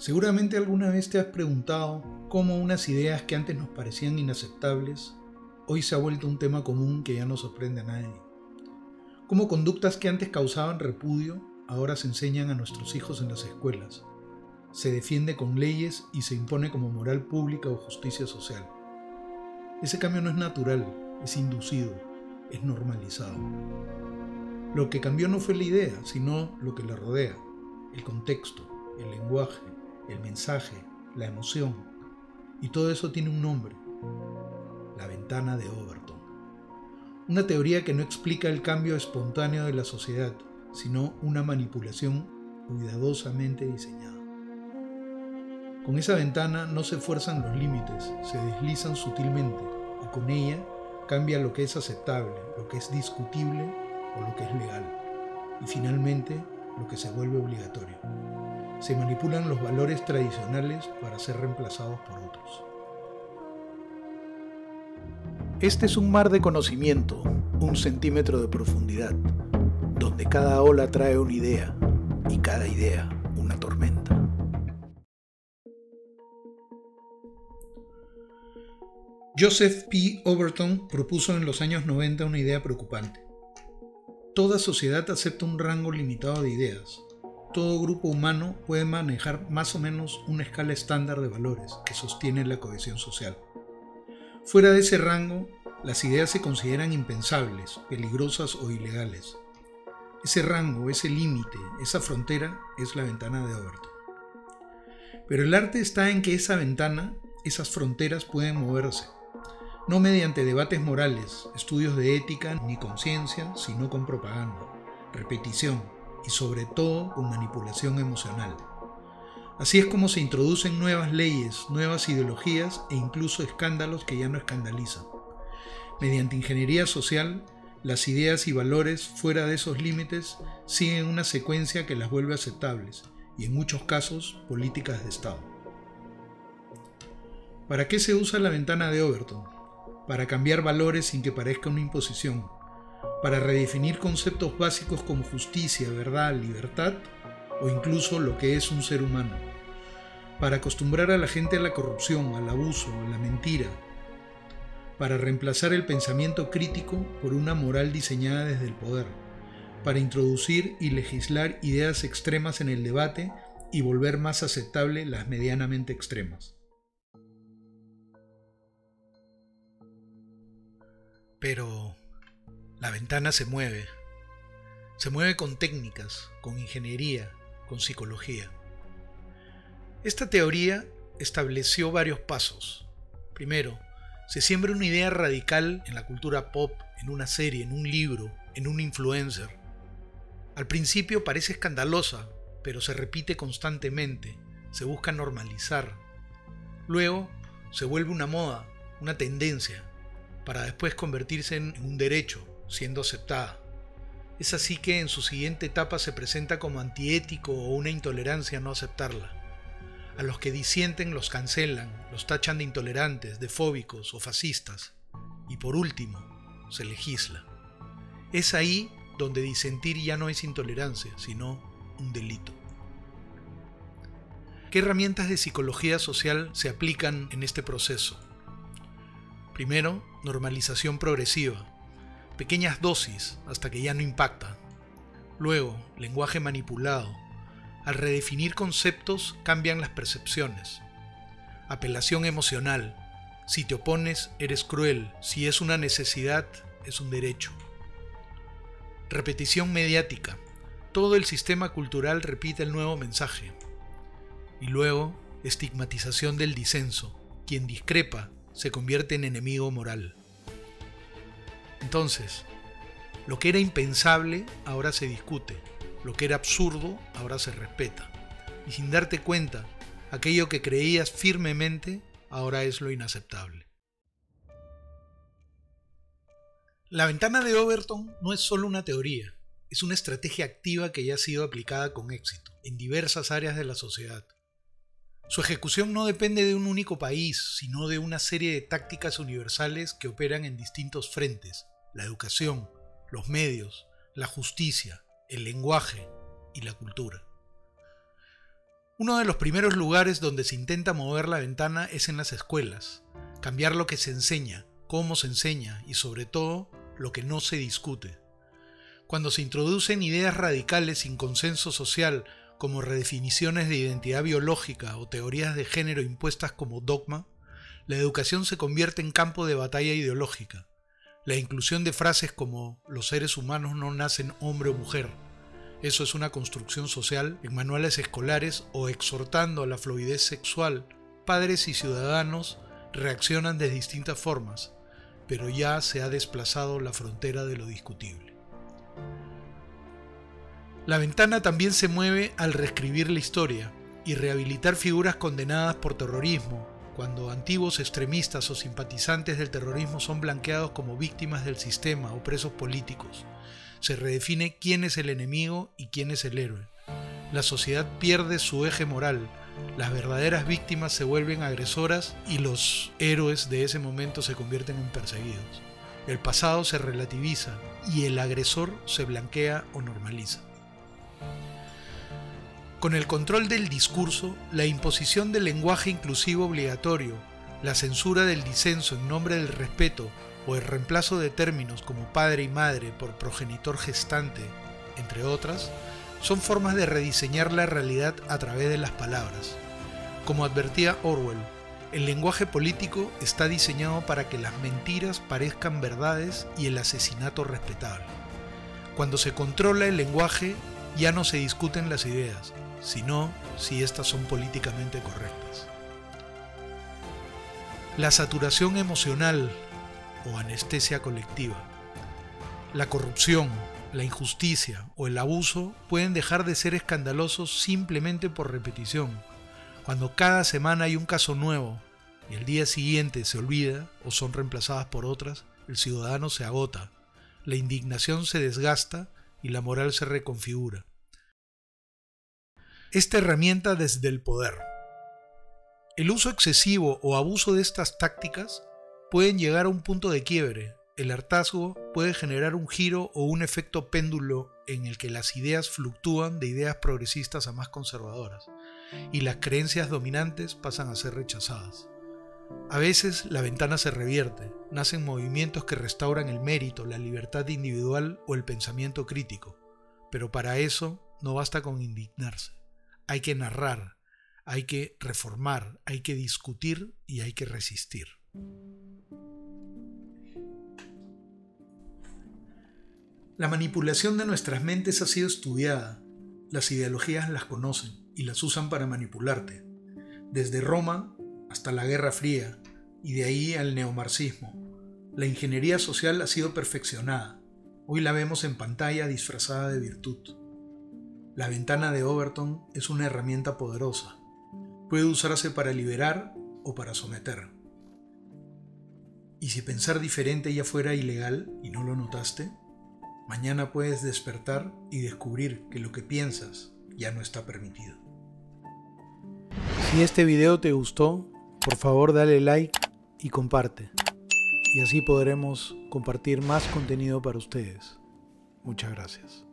Seguramente alguna vez te has preguntado cómo unas ideas que antes nos parecían inaceptables, hoy se ha vuelto un tema común que ya no sorprende a nadie. Cómo conductas que antes causaban repudio, ahora se enseñan a nuestros hijos en las escuelas. Se defiende con leyes y se impone como moral pública o justicia social. Ese cambio no es natural, es inducido, es normalizado. Lo que cambió no fue la idea, sino lo que la rodea, el contexto, el lenguaje, el mensaje, la emoción. Y todo eso tiene un nombre: la ventana de Overton. Una teoría que no explica el cambio espontáneo de la sociedad, sino una manipulación cuidadosamente diseñada. Con esa ventana no se fuerzan los límites, se deslizan sutilmente, y con ella cambia lo que es aceptable, lo que es discutible o lo que es legal, y finalmente lo que se vuelve obligatorio. Se manipulan los valores tradicionales para ser reemplazados por otros. Este es un mar de conocimiento, 1 centímetro de profundidad, donde cada ola trae una idea y cada idea una tormenta. Joseph P. Overton propuso en los años 90 una idea preocupante. Toda sociedad acepta un rango limitado de ideas. Todo grupo humano puede manejar más o menos una escala estándar de valores que sostiene la cohesión social. Fuera de ese rango, las ideas se consideran impensables, peligrosas o ilegales. Ese rango, ese límite, esa frontera es la ventana de Overton. Pero el arte está en que esa ventana, esas fronteras pueden moverse, no mediante debates morales, estudios de ética ni conciencia, sino con propaganda, repetición y sobre todo con manipulación emocional. Así es como se introducen nuevas leyes, nuevas ideologías e incluso escándalos que ya no escandalizan. Mediante ingeniería social, las ideas y valores fuera de esos límites siguen una secuencia que las vuelve aceptables y en muchos casos políticas de Estado. ¿Para qué se usa la ventana de Overton? Para cambiar valores sin que parezca una imposición, para redefinir conceptos básicos como justicia, verdad, libertad o incluso lo que es un ser humano, para acostumbrar a la gente a la corrupción, al abuso, a la mentira, para reemplazar el pensamiento crítico por una moral diseñada desde el poder, para introducir y legislar ideas extremas en el debate y volver más aceptable las medianamente extremas. Pero la ventana se mueve con técnicas, con ingeniería, con psicología. Esta teoría estableció varios pasos. Primero, se siembra una idea radical en la cultura pop, en una serie, en un libro, en un influencer. Al principio parece escandalosa, pero se repite constantemente, se busca normalizar. Luego se vuelve una moda, una tendencia, para después convertirse en un derecho, siendo aceptada. Es así que en su siguiente etapa se presenta como antiético o una intolerancia no aceptarla. A los que disienten los cancelan, los tachan de intolerantes, de fóbicos o fascistas. Y por último, se legisla. Es ahí donde disentir ya no es intolerancia, sino un delito. ¿Qué herramientas de psicología social se aplican en este proceso? Primero, normalización progresiva, pequeñas dosis hasta que ya no impacta. Luego, lenguaje manipulado. Al redefinir conceptos cambian las percepciones. Apelación emocional. Si te opones, eres cruel. Si es una necesidad, es un derecho. Repetición mediática. Todo el sistema cultural repite el nuevo mensaje. Y luego, estigmatización del disenso. Quien discrepa se convierte en enemigo moral. Entonces, lo que era impensable ahora se discute, lo que era absurdo ahora se respeta, y sin darte cuenta, aquello que creías firmemente ahora es lo inaceptable. La ventana de Overton no es solo una teoría, es una estrategia activa que ya ha sido aplicada con éxito en diversas áreas de la sociedad. Su ejecución no depende de un único país, sino de una serie de tácticas universales que operan en distintos frentes: la educación, los medios, la justicia, el lenguaje y la cultura. Uno de los primeros lugares donde se intenta mover la ventana es en las escuelas, cambiar lo que se enseña, cómo se enseña y sobre todo lo que no se discute. Cuando se introducen ideas radicales sin consenso social como redefiniciones de identidad biológica o teorías de género impuestas como dogma, la educación se convierte en campo de batalla ideológica. La inclusión de frases como los seres humanos no nacen hombre o mujer, eso es una construcción social, en manuales escolares o exhortando a la fluidez sexual, padres y ciudadanos reaccionan de distintas formas, pero ya se ha desplazado la frontera de lo discutible. La ventana también se mueve al reescribir la historia y rehabilitar figuras condenadas por terrorismo, cuando antiguos extremistas o simpatizantes del terrorismo son blanqueados como víctimas del sistema o presos políticos. Se redefine quién es el enemigo y quién es el héroe. La sociedad pierde su eje moral, las verdaderas víctimas se vuelven agresoras y los héroes de ese momento se convierten en perseguidos. El pasado se relativiza y el agresor se blanquea o normaliza. Con el control del discurso, la imposición del lenguaje inclusivo obligatorio, la censura del disenso en nombre del respeto o el reemplazo de términos como padre y madre por progenitor gestante, entre otras, son formas de rediseñar la realidad a través de las palabras. Como advertía Orwell, el lenguaje político está diseñado para que las mentiras parezcan verdades y el asesinato respetable. Cuando se controla el lenguaje, ya no se discuten las ideas, sino si éstas son políticamente correctas. La saturación emocional o anestesia colectiva. La corrupción, la injusticia o el abuso pueden dejar de ser escandalosos simplemente por repetición. Cuando cada semana hay un caso nuevo y el día siguiente se olvida o son reemplazadas por otras, el ciudadano se agota, la indignación se desgasta y la moral se reconfigura. Esta herramienta desde el poder. El uso excesivo o abuso de estas tácticas pueden llegar a un punto de quiebre. El hartazgo puede generar un giro o un efecto péndulo en el que las ideas fluctúan de ideas progresistas a más conservadoras y las creencias dominantes pasan a ser rechazadas. A veces la ventana se revierte, nacen movimientos que restauran el mérito, la libertad individual o el pensamiento crítico, pero para eso no basta con indignarse. Hay que narrar, hay que reformar, hay que discutir y hay que resistir. La manipulación de nuestras mentes ha sido estudiada. Las ideologías las conocen y las usan para manipularte. Desde Roma hasta la Guerra Fría y de ahí al neomarxismo. La ingeniería social ha sido perfeccionada. Hoy la vemos en pantalla disfrazada de virtud. La ventana de Overton es una herramienta poderosa. Puede usarse para liberar o para someter. ¿Y si pensar diferente ya fuera ilegal y no lo notaste? Mañana puedes despertar y descubrir que lo que piensas ya no está permitido. Si este video te gustó, por favor dale like y comparte. Y así podremos compartir más contenido para ustedes. Muchas gracias.